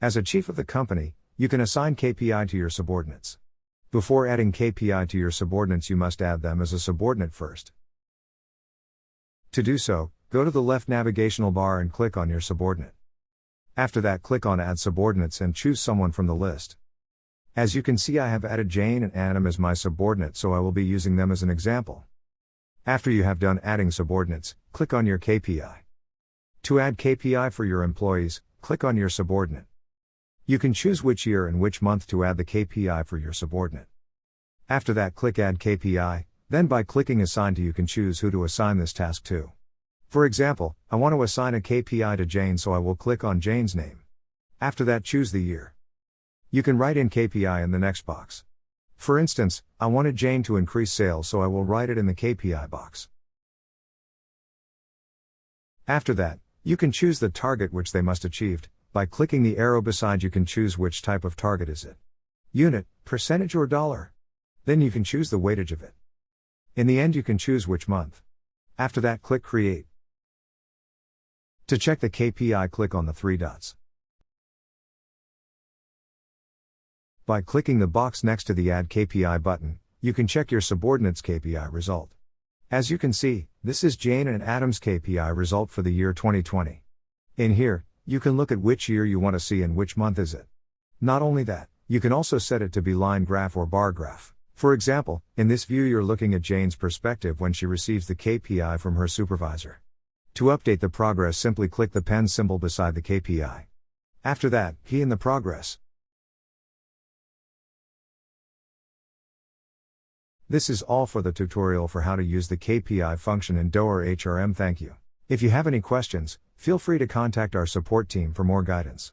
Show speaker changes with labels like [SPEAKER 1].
[SPEAKER 1] As a chief of the company, you can assign KPI to your subordinates. Before adding KPI to your subordinates, you must add them as a subordinate first. To do so, go to the left navigational bar and click on your subordinate. After that, click on Add Subordinates and choose someone from the list. As you can see, I have added Jane and Adam as my subordinate, so I will be using them as an example. After you have done adding subordinates, click on your KPI. To add KPI for your employees, click on your subordinate. You can choose which year and which month to add the KPI for your subordinate. After that, click Add KPI, then by clicking Assign to, you can choose who to assign this task to. For example, I want to assign a KPI to Jane, so I will click on Jane's name. After that, choose the year. You can write in KPI in the next box. For instance, I wanted Jane to increase sales, so I will write it in the KPI box. After that, you can choose the target which they must achieve. By clicking the arrow beside, you can choose which type of target is it. Unit, percentage, or dollar. Then you can choose the weightage of it. In the end, you can choose which month. After that, click Create. To check the KPI, click on the three dots. By clicking the box next to the Add KPI button, you can check your subordinate's KPI result. As you can see, this is Jane and Adam's KPI result for the year 2020. In here, you can look at which year you want to see and which month is it. Not only that, you can also set it to be line graph or bar graph. For example, in this view you're looking at Jane's perspective when she receives the KPI from her supervisor. To update the progress, simply click the pen symbol beside the KPI. After that, key in the progress. This is all for the tutorial for how to use the KPI function in DoerHRM. Thank you. If you have any questions, feel free to contact our support team for more guidance.